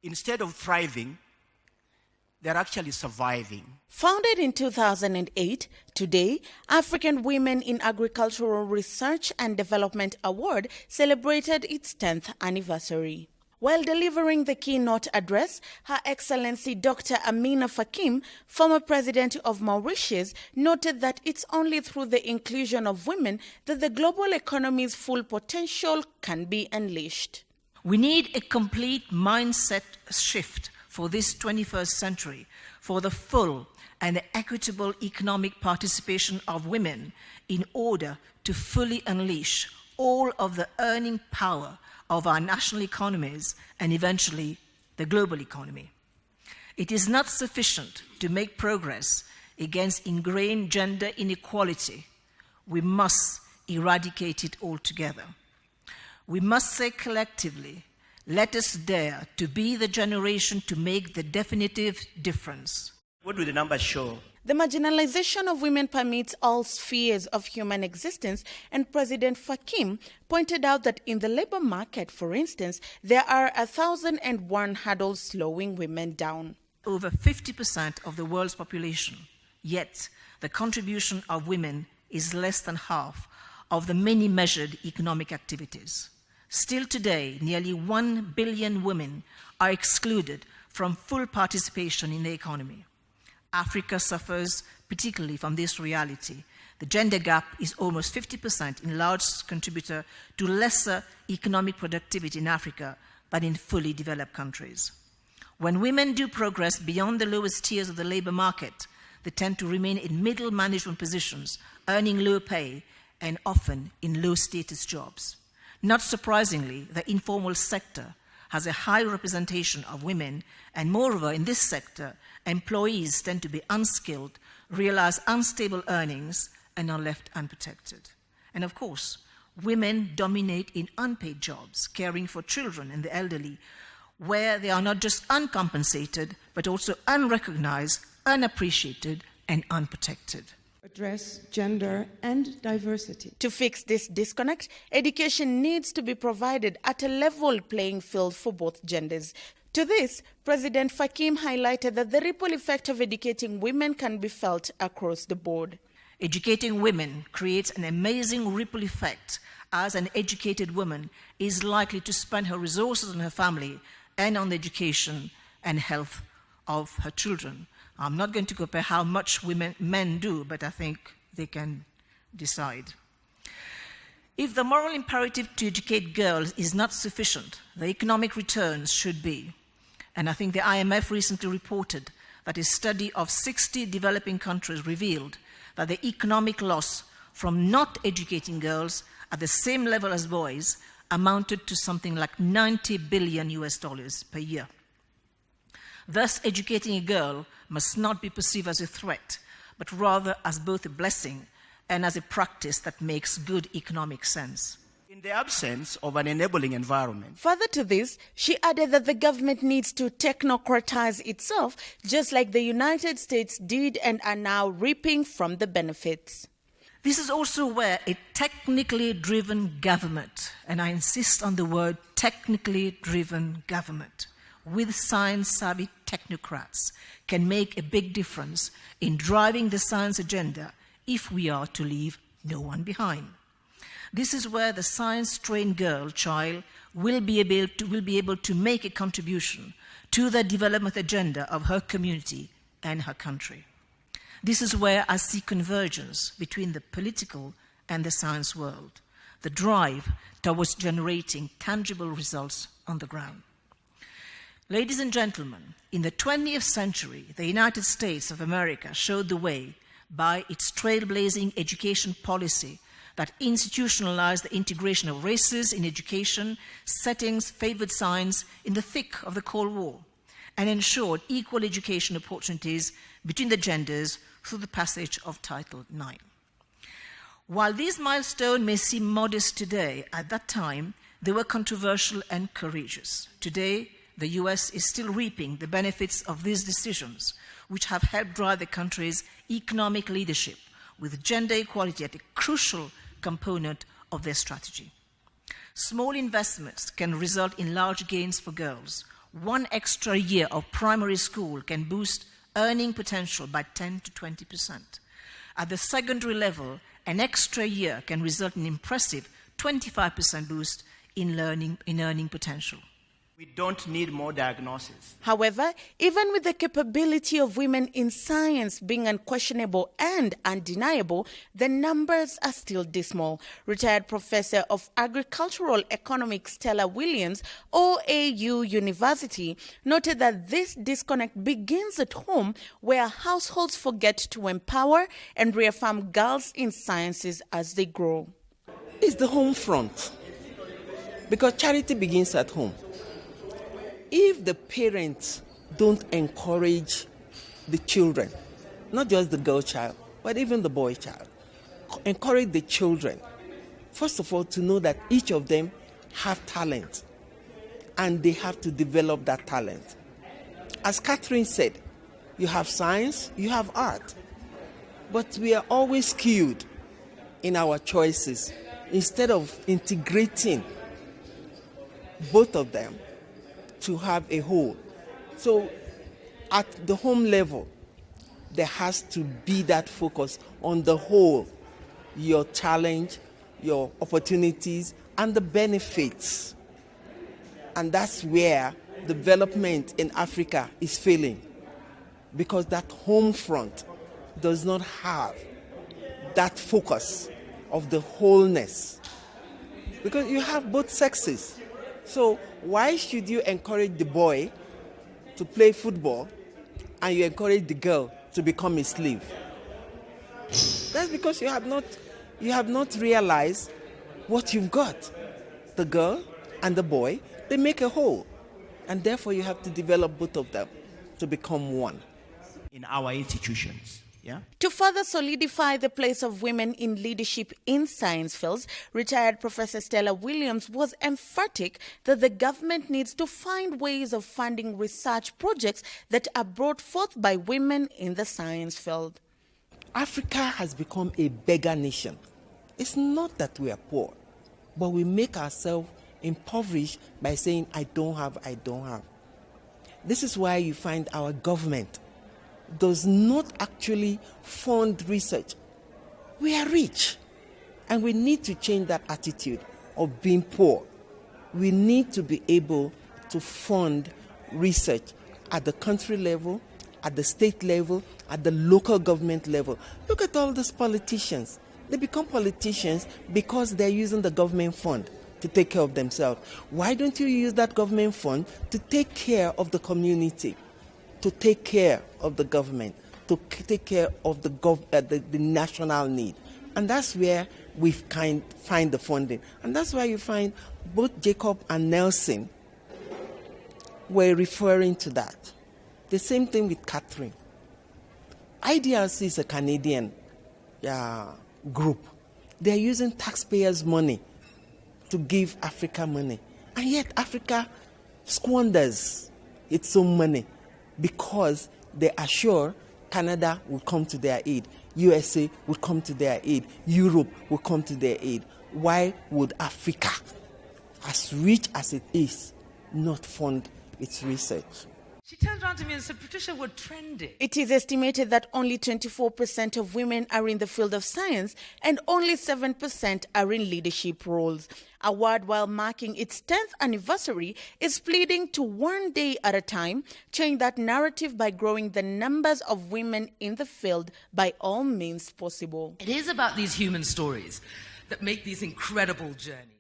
instead of thriving, they're actually surviving. Founded in 2008, today, African Women in Agricultural Research and Development Award celebrated its 10th anniversary. While delivering the keynote address, Her Excellency Dr. Amina Fakim, former president of Mauritius, noted that it's only through the inclusion of women that the global economy's full potential can be unleashed. We need a complete mindset shift for this 21st century for the full and equitable economic participation of women in order to fully unleash all of the earning power of our national economies and eventually the global economy. It is not sufficient to make progress against ingrained gender inequality. We must eradicate it altogether. We must say collectively, let us dare to be the generation to make the definitive difference. What do the numbers show? The marginalization of women permeates all spheres of human existence, and President Fakim pointed out that in the labor market, for instance, there are 1,001 hurdles slowing women down. Over 50% of the world's population, yet the contribution of women is less than half of the many measured economic activities. Still today, nearly 1 billion women are excluded from full participation in the economy. Africa suffers particularly from this reality. The gender gap is almost 50%, in large contributor to lesser economic productivity in Africa than in fully developed countries. When women do progress beyond the lowest tiers of the labor market, they tend to remain in middle management positions, earning low pay and often in low status jobs. Not surprisingly, the informal sector has a high representation of women, and moreover, in this sector, employees tend to be unskilled, realize unstable earnings, and are left unprotected. And of course, women dominate in unpaid jobs, caring for children and the elderly, where they are not just uncompensated, but also unrecognized, unappreciated, and unprotected. Address gender and diversity. To fix this disconnect, education needs to be provided at a level playing field for both genders. To this, President Fakim highlighted that the ripple effect of educating women can be felt across the board. Educating women creates an amazing ripple effect, as an educated woman is likely to spend her resources on her family and on the education and health of her children. I'm not going to compare how much men do, but I think they can decide. If the moral imperative to educate girls is not sufficient, the economic returns should be. And I think the IMF recently reported that a study of 60 developing countries revealed that the economic loss from not educating girls at the same level as boys amounted to something like $90 billion per year. Thus, educating a girl must not be perceived as a threat, but rather as both a blessing and as a practice that makes good economic sense. In the absence of an enabling environment. Further to this, she added that the government needs to technocratize itself, just like the United States did and are now reaping from the benefits. This is also where a technically driven government, and I insist on the word technically driven government, with science-savvy technocrats can make a big difference in driving the science agenda if we are to leave no one behind. This is where the science-trained child will be able to make a contribution to the development agenda of her community and her country. This is where I see convergence between the political and the science world, the drive towards generating tangible results on the ground. Ladies and gentlemen, in the 20th century, the United States of America showed the way by its trailblazing education policy that institutionalized the integration of races in education settings, favored science in the thick of the Cold War, and ensured equal education opportunities between the genders through the passage of Title IX. While these milestones may seem modest today, at that time, they were controversial and courageous. Today, the US is still reaping the benefits of these decisions, which have helped drive the country's economic leadership, with gender equality at a crucial component of their strategy. Small investments can result in large gains for girls, 1 extra year of primary school can boost earning potential by 10 to 20%. At the secondary level, an extra year can result in an impressive 25% boost in earning potential. We don't need more diagnosis. However, even with the capability of women in science being unquestionable and undeniable, the numbers are still dismal. Retired Professor of Agricultural Economics Stella Williams, OAU University, noted that this disconnect begins at home, where households forget to empower and reaffirm girls in sciences as they grow. It's the home front, because charity begins at home. If the parents don't encourage the children, not just the girl child, but even the boy child, encourage the children, first of all, to know that each of them have talent and they have to develop that talent. As Catherine said, you have science, you have art, but we are always skewed in our choices instead of integrating both of them to have a whole. So at the home level, there has to be that focus on the whole, your challenge, your opportunities, and the benefits. And that's where development in Africa is failing, because that home front does not have that focus of the wholeness, because you have both sexes. So why should you encourage the boy to play football and you encourage the girl to become a slave? That's because you have not realized what you've got. The girl and the boy, they make a whole, and therefore you have to develop both of them to become one. In our institutions. Yeah? To further solidify the place of women in leadership in science fields, retired Professor Stella Williams was emphatic that the government needs to find ways of funding research projects that are brought forth by women in the science field. Africa has become a beggar nation. It's not that we are poor, but we make ourselves impoverished by saying, I don't have. This is why you find our government does not actually fund research. We are rich, and we need to change that attitude of being poor. We need to be able to fund research at the country level, at the state level, at the local government level. Look at all these politicians. They become politicians because they're using the government fund to take care of themselves. Why don't you use that government fund to take care of the community, to take care of the government, to take care of the national need? And that's where we find the funding. And that's why you find both Jacob and Nelson were referring to that. The same thing with Catherine. IDRC is a Canadian group. They're using taxpayers' money to give Africa money. And yet Africa squanders its own money, because they are sure Canada will come to their aid, USA will come to their aid, Europe will come to their aid. Why would Africa, as rich as it is, not fund its research? She turned around to me and said, Patricia, we're trending. It is estimated that only 24% of women are in the field of science and only 7% are in leadership roles. Award, while marking its 10th anniversary, is pleading to one day at a time change that narrative by growing the numbers of women in the field by all means possible. It is about these human stories that make these incredible journeys.